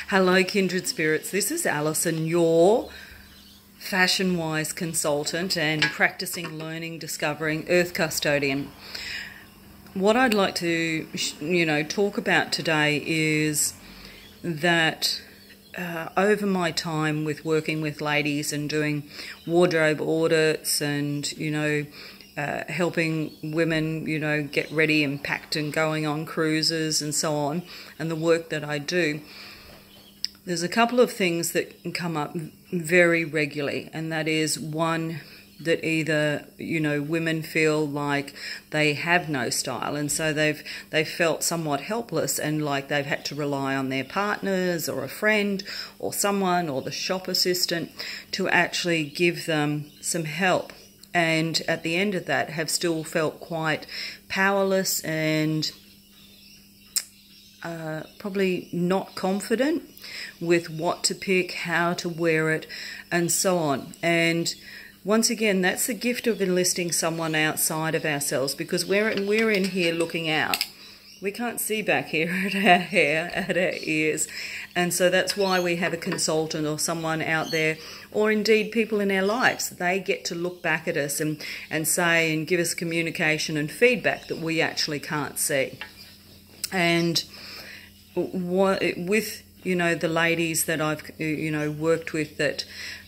Hello, kindred spirits. This is Allison, your fashion-wise consultant and practicing, learning, discovering earth custodian. What I'd like to, talk about today is that over my time with working with ladies and doing wardrobe audits and, helping women, get ready and packed and going on cruises and so on, and the work that I do, there's a couple of things that can come up very regularly, and that is one, that either women feel like they have no style, and so they've felt somewhat helpless and like they've had to rely on their partners or a friend or someone or the shop assistant to actually give them some help, and at the end of that have still felt quite powerless and probably not confident with what to pick, how to wear it, and so on. And once again, that's the gift of enlisting someone outside of ourselves, because we're in here looking out. We can't see back here at our hair, at our ears, and so that's why we have a consultant or someone out there, or indeed people in our lives. They get to look back at us and say and give us communication and feedback that we actually can't see. And with the ladies that I've worked with that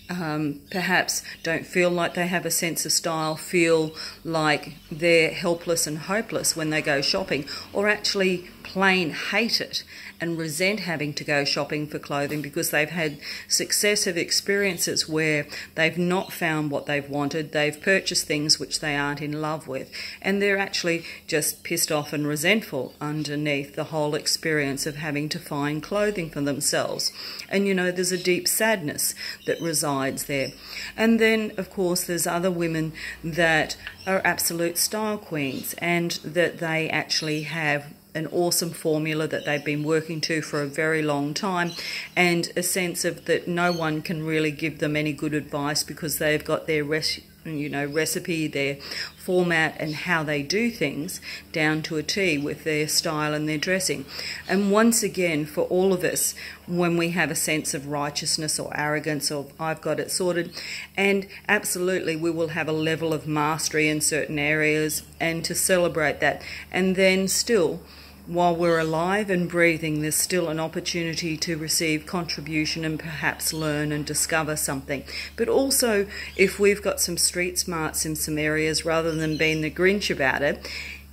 perhaps don't feel like they have a sense of style, feel like they're helpless and hopeless when they go shopping, or actually plain hate it and resent having to go shopping for clothing because they've had successive experiences where they've not found what they've wanted, they've purchased things which they aren't in love with, and they're actually just pissed off and resentful underneath the whole experience of having to find clothing for themselves. And there's a deep sadness that resides there. And then of course there's other women that are absolute style queens, and that they actually have an awesome formula that they've been working to for a very long time, and a sense of that no one can really give them any good advice because they've got their recipe, their format, and how they do things down to a T with their style and their dressing. And once again, for all of us, when we have a sense of righteousness or arrogance or I've got it sorted, and absolutely we will have a level of mastery in certain areas, and to celebrate that, and then still, while we're alive and breathing, there's still an opportunity to receive contribution and perhaps learn and discover something. But also, if we've got some street smarts in some areas, rather than being the Grinch about it,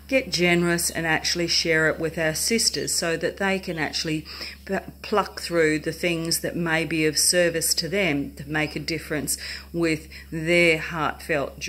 get generous and actually share it with our sisters so that they can actually pluck through the things that may be of service to them to make a difference with their heartfelt joy.